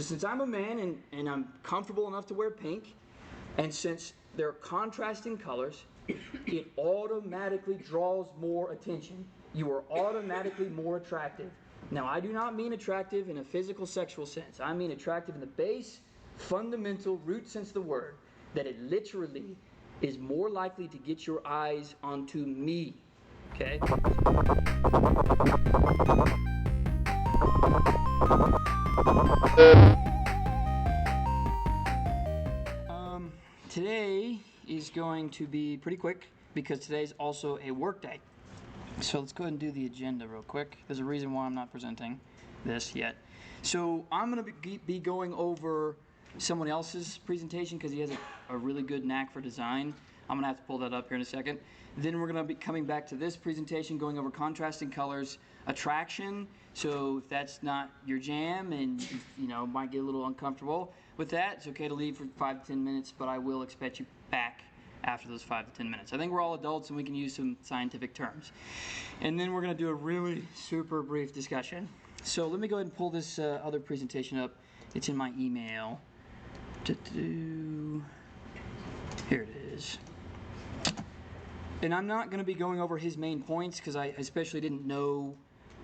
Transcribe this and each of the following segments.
Since I'm a man and I'm comfortable enough to wear pink, and since they're contrasting colors, it automatically draws more attention. You are automatically more attractive. Now, I do not mean attractive in a physical, sexual sense. I mean attractive in the base, fundamental, root sense of the word, that it literally is more likely to get your eyes onto me. Okay? Today is going to be pretty quick because today's also a work day. So let's go ahead and do the agenda real quick. There's a reason why I'm not presenting this yet. So I'm going to be going over someone else's presentation because he has a really good knack for design. I'm going to have to pull that up here in a second. Then we're going to be coming back to this presentation, going over contrasting colors, attraction. So if that's not your jam and you might get a little uncomfortable with that, it's okay to leave for 5 to 10 minutes, but I will expect you back after those 5 to 10 minutes. I think we're all adults and we can use some scientific terms. And then we're going to do a really super brief discussion. So let me go ahead and pull this other presentation up. It's in my email. Here it is. And I'm not going to be going over his main points because I especially didn't know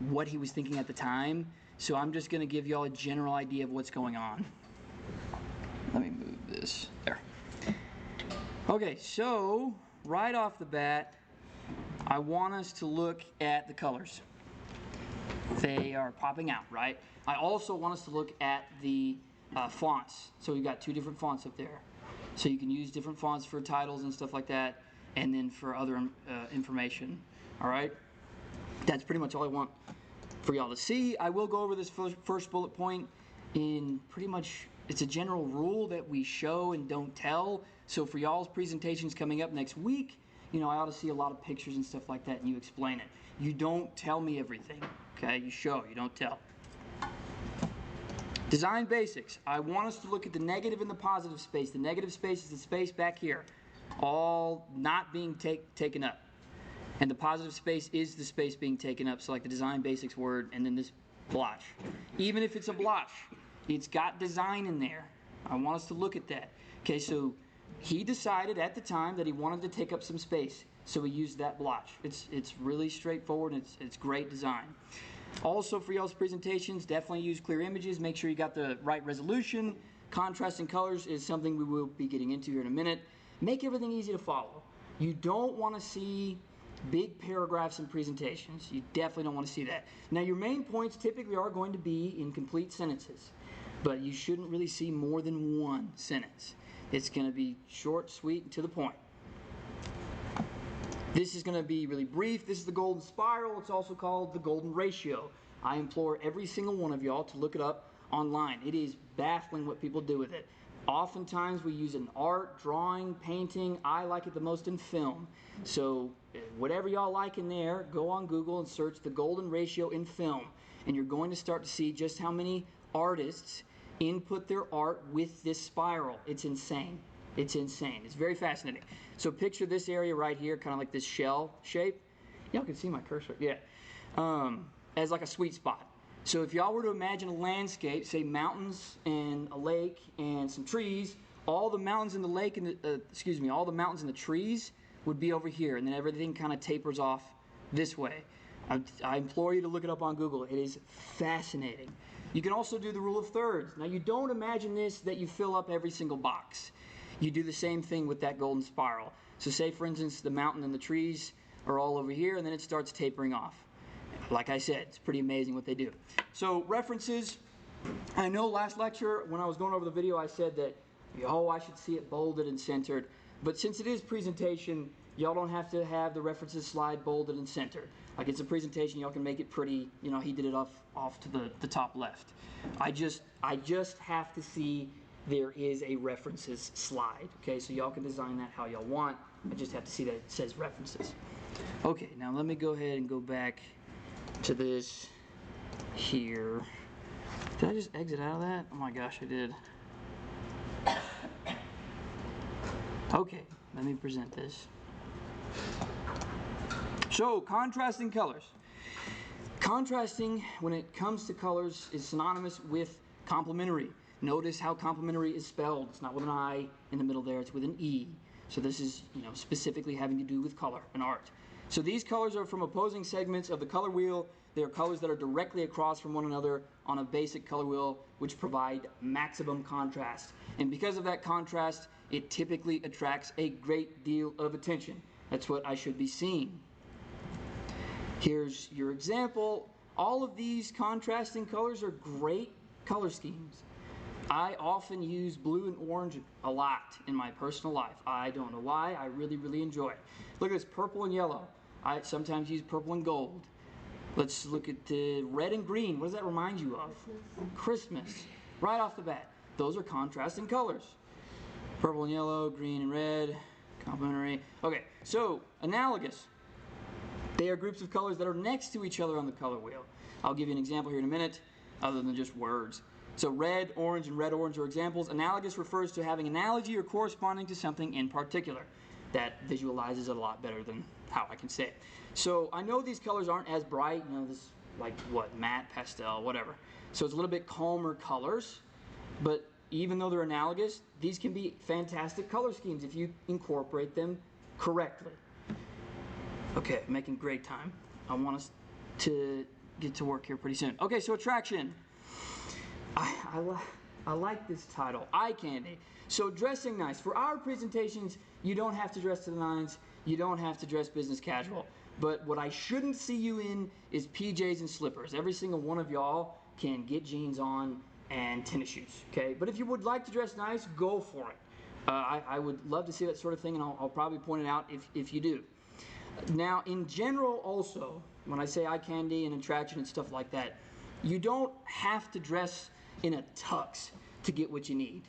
what he was thinking at the time. So I'm just going to give you all a general idea of what's going on. Let me move this. There. Okay, so right off the bat, I want us to look at the colors. They are popping out, right? I also want us to look at the fonts. So we've got 2 different fonts up there. So you can use different fonts for titles and stuff like that, and then for other information. All right? That's pretty much all I want for y'all to see. I will go over this first bullet point in pretty much, it's a general rule that we show and don't tell. So for y'all's presentations coming up next week, I ought to see a lot of pictures and stuff like that, and you explain it. You don't tell me everything, okay? You show, you don't tell. Design basics. I want us to look at the negative and the positive space. The negative space is the space back here, all not being taken up. And the positive space is the space being taken up, so like the design basics word and then this blotch. Even if it's a blotch, it's got design in there. I want us to look at that. Okay, so he decided at the time that he wanted to take up some space, so he used that blotch. It's really straightforward and it's great design. Also for y'all's presentations, definitely use clear images. Make sure you got the right resolution. Contrasting colors is something we will be getting into here in a minute. Make everything easy to follow. You don't want to see big paragraphs in presentations. You definitely don't want to see that. Now your main points typically are going to be in complete sentences, but you shouldn't really see more than one sentence. It's going to be short, sweet, and to the point. This is going to be really brief. This is the golden spiral. It's also called the golden ratio. I implore every single one of y'all to look it up online. It is baffling what people do with it. Oftentimes we use an art, drawing, painting. I like it the most in film. So whatever y'all like in there, go on Google and search the golden ratio in film. And you're going to start to see just how many artists input their art with this spiral. It's insane. It's insane. It's very fascinating. So picture this area right here, kind of like this shell shape. Y'all can see my cursor. Yeah. As like a sweet spot. So if y'all were to imagine a landscape, say mountains and a lake and some trees, all the mountains in the lake and all the mountains and the trees would be over here, and then everything kind of tapers off this way. I implore you to look it up on Google. It is fascinating. You can also do the rule of thirds. Now you don't imagine this that you fill up every single box. You do the same thing with that golden spiral. So say for instance the mountain and the trees are all over here, and then it starts tapering off. Like I said, it's pretty amazing what they do. So references, I know last lecture when I was going over the video I said that, I should see it bolded and centered. But since it is presentation, y'all don't have to have the references slide bolded and centered. Like it's a presentation, y'all can make it pretty, he did it off to the top left. I just have to see there is a references slide. Okay, so y'all can design that how y'all want. I just have to see that it says references. Okay, now let me go ahead and go back to this here. Did I just exit out of that? Oh my gosh, I did. Okay, let me present this. So, contrasting colors. Contrasting, when it comes to colors, is synonymous with complementary. Notice how complementary is spelled. It's not with an I in the middle there, it's with an E. So this is, specifically having to do with color and art. So these colors are from opposing segments of the color wheel. They are colors that are directly across from one another on a basic color wheel, which provide maximum contrast. And because of that contrast, it typically attracts a great deal of attention. That's what I should be seeing. Here's your example. All of these contrasting colors are great color schemes. I often use blue and orange a lot in my personal life. I don't know why. I really, really enjoy it. Look at this, purple and yellow. I sometimes use purple and gold. Let's look at the red and green. What does that remind you of? Christmas. Right off the bat. Those are contrasting colors. Purple and yellow, green and red, complementary. Okay, so analogous. They are groups of colors that are next to each other on the color wheel. I'll give you an example here in a minute, other than just words. So red, orange, and red-orange are examples. Analogous refers to having analogy or corresponding to something in particular. That visualizes it a lot better than how I can say it. So I know these colors aren't as bright, this like what, matte, pastel, whatever. So it's a little bit calmer colors, but even though they're analogous, these can be fantastic color schemes if you incorporate them correctly. Okay, making great time. I want us to get to work here pretty soon. Okay, so attraction. I like this title, eye candy. So dressing nice. For our presentations, you don't have to dress to the nines. You don't have to dress business casual. But what I shouldn't see you in is PJs and slippers. Every single one of y'all can get jeans on and tennis shoes, okay? But if you would like to dress nice, go for it. I would love to see that sort of thing, and I'll probably point it out if you do. Now, in general also, when I say eye candy and attraction and stuff like that, you don't have to dress in a tux to get what you need,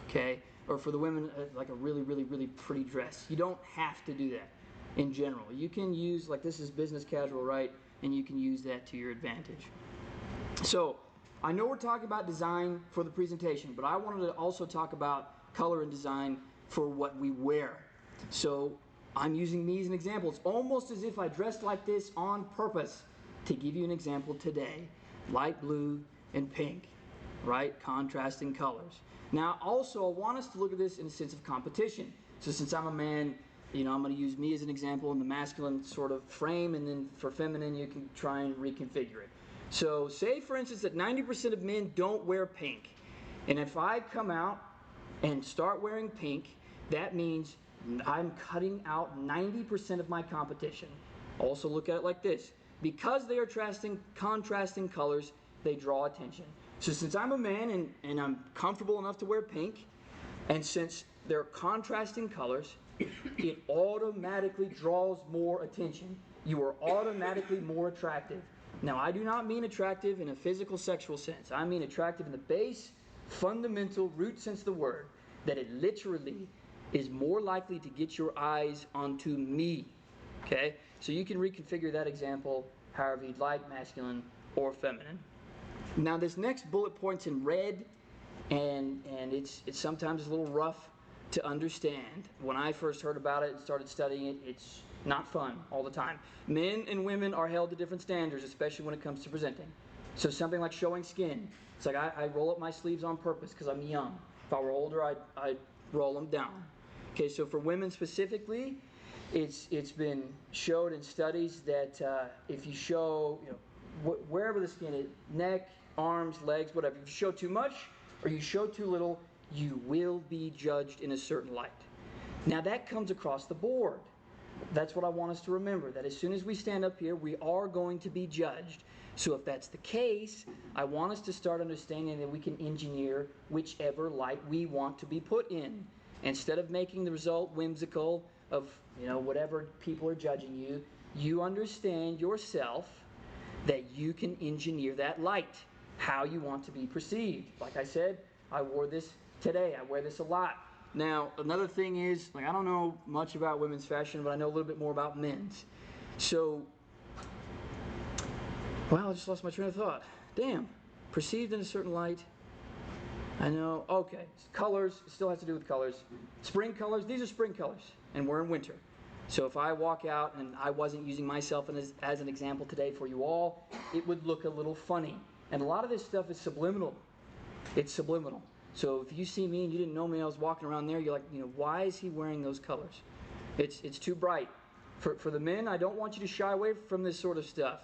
okay? Or for the women, like a really, really, really pretty dress. You don't have to do that in general. You can use, like this is business casual, right? And you can use that to your advantage. So, I know we're talking about design for the presentation, but I wanted to also talk about color and design for what we wear. So, I'm using me as an example. It's almost as if I dressed like this on purpose to give you an example today. Light blue and pink, right? Contrasting colors. Now, also, I want us to look at this in a sense of competition. So since I'm a man, I'm going to use me as an example in the masculine sort of frame, and then for feminine, you can try and reconfigure it. So say, for instance, that 90% of men don't wear pink. And if I come out and start wearing pink, that means I'm cutting out 90% of my competition. Also look at it like this. Because they are contrasting colors, they draw attention. So since I'm a man and I'm comfortable enough to wear pink, and since they're contrasting colors, it automatically draws more attention. You are automatically more attractive. Now, I do not mean attractive in a physical, sexual sense. I mean attractive in the base, fundamental, root sense of the word, that it literally is more likely to get your eyes onto me. Okay? So you can reconfigure that example however you'd like, masculine or feminine. Now, this next bullet point's in red, and it's sometimes a little rough to understand. When I first heard about it and started studying it, it's not fun all the time. Men and women are held to different standards, especially when it comes to presenting. So something like showing skin. It's like I roll up my sleeves on purpose because I'm young. If I were older, I'd roll them down. Okay, so for women specifically, it's been showed in studies that if you show, wherever the skin is, neck, arms, legs, whatever, if you show too much or you show too little, you will be judged in a certain light. Now that comes across the board. That's what I want us to remember, that as soon as we stand up here, we are going to be judged. So if that's the case, I want us to start understanding that we can engineer whichever light we want to be put in. Instead of making the result whimsical of, whatever people are judging you, you understand yourself that you can engineer that light, how you want to be perceived. Like I said, I wore this today. I wear this a lot. Now, another thing is, I don't know much about women's fashion, but I know a little bit more about men's. So, I just lost my train of thought. Damn. Perceived in a certain light. I know. Okay. Colors. Still has to do with colors. Spring colors. These are spring colors. And we're in winter. So if I walk out and I wasn't using myself as an example today for you all, it would look a little funny. And a lot of this stuff is subliminal. It's subliminal. So if you see me and you didn't know me, I was walking around there, you're like, why is he wearing those colors? It's too bright. For the men, I don't want you to shy away from this sort of stuff.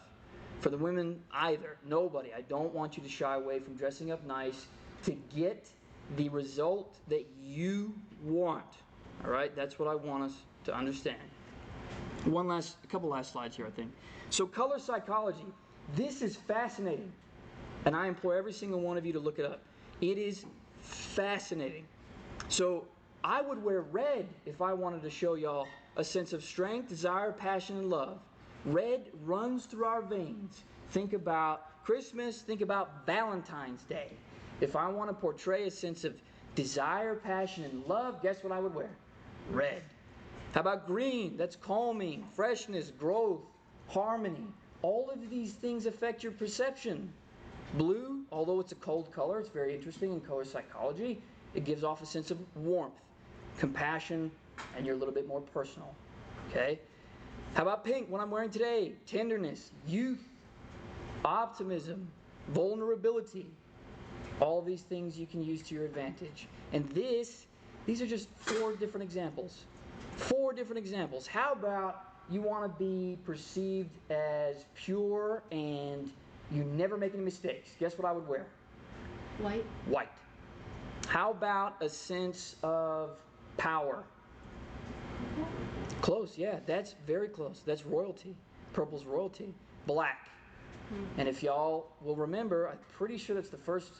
For the women, either. Nobody. I don't want you to shy away from dressing up nice to get the result that you want. All right? That's what I want us to understand. A couple last slides here, I think. So color psychology. This is fascinating. And I implore every single one of you to look it up. It is fascinating. So I would wear red if I wanted to show y'all a sense of strength, desire, passion, and love. Red runs through our veins. Think about Christmas, think about Valentine's Day. If I want to portray a sense of desire, passion, and love, guess what I would wear? Red. How about green? That's calming, freshness, growth, harmony. All of these things affect your perception. Blue, although it's a cold color, it's very interesting in color psychology. It gives off a sense of warmth, compassion, and you're a little bit more personal. Okay? How about pink, what I'm wearing today? Tenderness, youth, optimism, vulnerability. All these things you can use to your advantage. And these are just 4 different examples. 4 different examples. How about you want to be perceived as pure and you never make any mistakes? Guess what I would wear? White. White. How about a sense of power? Close, yeah, that's very close. That's royalty. Purple's royalty. Black. And if y'all will remember, I'm pretty sure that's the first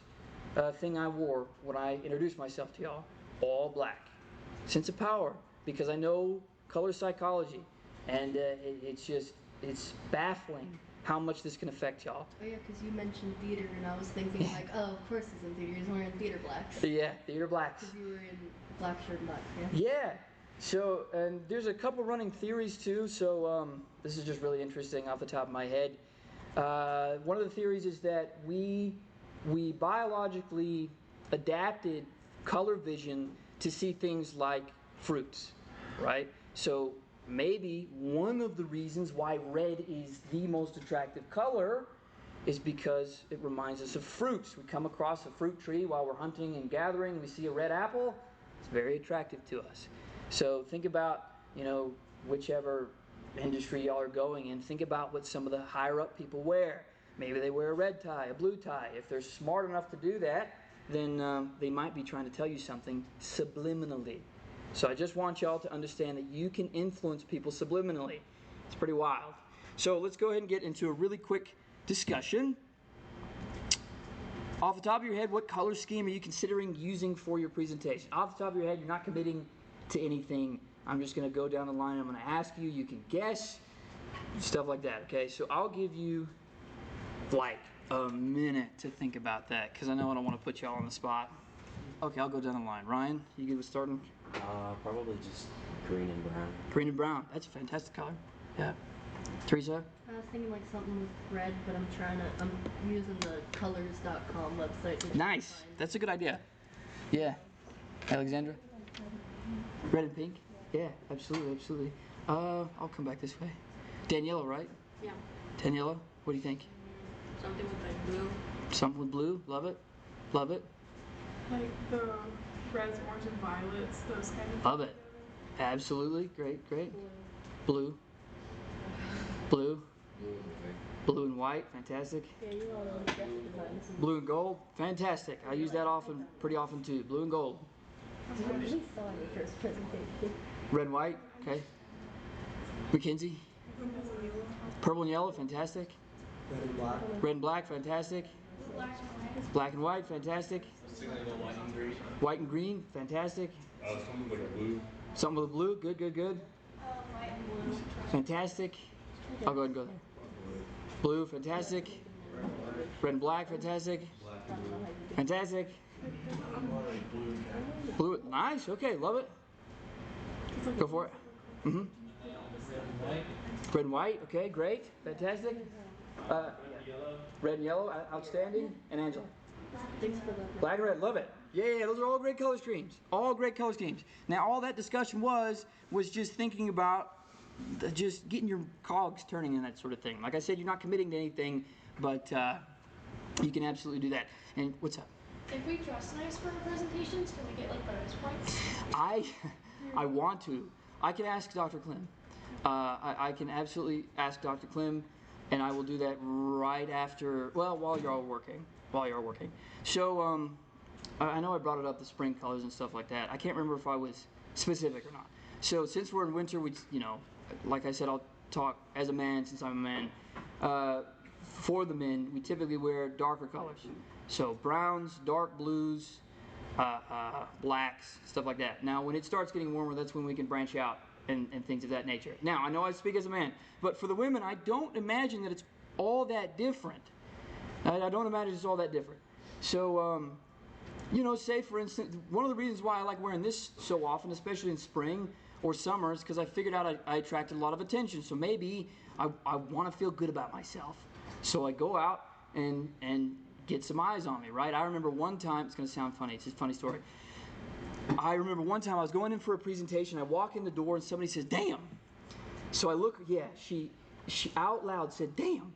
thing I wore when I introduced myself to y'all. All black. Sense of power, because I know color psychology, and it's baffling how much this can affect y'all. Oh yeah, because you mentioned theater, and I was thinking like, oh, of course he's in theater. He's wearing theater blacks. Yeah, theater blacks. Because you were in black shirt and black pants. Yeah. So, and there's a couple running theories too. So this is just really interesting off the top of my head. One of the theories is that we biologically adapted color vision to see things like fruits, right? So maybe one of the reasons why red is the most attractive color is because it reminds us of fruits. We come across a fruit tree while we're hunting and gathering, we see a red apple, it's very attractive to us. So think about, whichever industry y'all are going in, think about what some of the higher up people wear. Maybe they wear a red tie, a blue tie. If they're smart enough to do that, then they might be trying to tell you something subliminally. So I just want y'all to understand that you can influence people subliminally. It's pretty wild. So let's go ahead and get into a really quick discussion. Off the top of your head, what color scheme are you considering using for your presentation? Off the top of your head, you're not committing to anything. I'm just going to go down the line. I'm going to ask you. You can guess. Stuff like that, okay? So I'll give you like a minute to think about that because I know I don't want to put y'all on the spot. Okay, I'll go down the line. Ryan, you good with starting? Probably just green and brown. Green and brown. That's a fantastic color. Yeah. Teresa? I was thinking like something with red, but I'm using the colors.com website. Nice. That's a good idea. Yeah. Alexandra? Red and pink? Yeah, absolutely, absolutely. I'll come back this way. Daniela, right? Yeah. Daniela, what do you think? Something with like blue. Something with blue? Love it. Love it. Like the reds, orange, and violets, those kind of Love it. Absolutely. Great, great. Blue. Blue. Blue and white. Fantastic. Yeah, you all know the graphic designs. Blue and gold. Fantastic. I use that pretty often too. Blue and gold. We saw in the first presentation. Red and white. Okay. Mackenzie. Purple and yellow. Fantastic. Red and black. Red and black. Fantastic. Black and white. Fantastic. White and green. White and green. Fantastic. Something with a blue. Something with a blue. Good, good, good. white and blue. Fantastic. I'll go ahead and go there. Blue. Fantastic. Red and black. Fantastic. Fantastic. Blue. Nice. Okay. Love it. Go for it. Mm-hmm. Red and white. Okay. Great. Fantastic. Red and yellow. Outstanding. And Angela. Thanks for that. Black and red, love it. Yeah, those are all great color schemes. All great color schemes. Now, all that discussion was just thinking about just getting your cogs turning and that sort of thing. Like I said, you're not committing to anything, but you can absolutely do that. And what's up? If we dress nice for our presentations, can we get like bonus points? I want to. I can ask Dr. Klim. I can absolutely ask Dr. Klim, and I will do that right after. Well, while you're all working. So I know I brought it up, the spring colors and stuff like that. I can't remember if I was specific or not. So since we're in winter, we, like I said, I'll talk as a man since I'm a man. For the men, we typically wear darker colors. So browns, dark blues, blacks, stuff like that. Now, when it starts getting warmer, that's when we can branch out and things of that nature. Now, I know I speak as a man, but for the women, I don't imagine that it's all that different. I don't imagine it's all that different. So, say for instance, one of the reasons why I like wearing this so often, especially in spring or summer, is because I figured out I attracted a lot of attention. So maybe I want to feel good about myself. So I go out and get some eyes on me, right? I remember one time, it's going to sound funny, it's just a funny story. I remember one time I was going in for a presentation, I walk in the door and somebody says, "Damn." So I look, she out loud said, "Damn."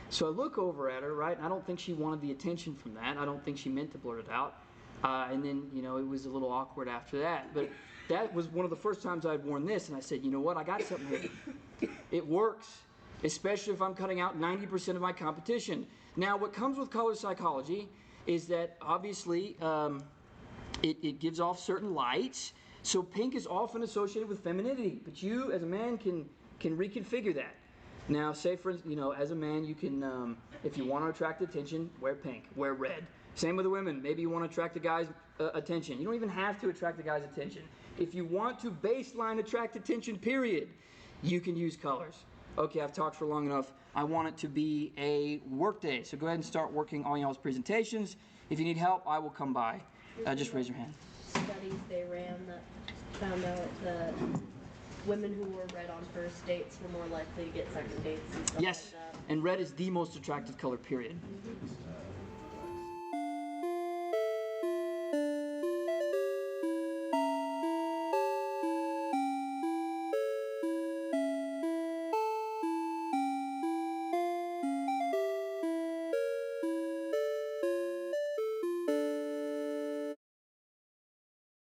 So I look over at her, right, and I don't think she wanted the attention from that. I don't think she meant to blurt it out. And then, it was a little awkward after that. But that was one of the first times I'd worn this, and I said, you know what, I got something here. It works, especially if I'm cutting out 90% of my competition. Now, what comes with color psychology is that, obviously, it gives off certain lights. So pink is often associated with femininity, but you, as a man, can reconfigure that. Now, say for instance, as a man, you can, if you want to attract attention, wear pink, wear red. Same with the women. Maybe you want to attract the guy's attention. You don't even have to attract the guy's attention. If you want to baseline attract attention, period, you can use colors. Okay, I've talked for long enough. I want it to be a work day, so go ahead and start working on y'all's presentations. If you need help, I will come by. Just raise your hand. Studies they ran that found out that women who wore red on first dates were more likely to get second dates and stuff Yes, like that. and red is the most attractive color, period.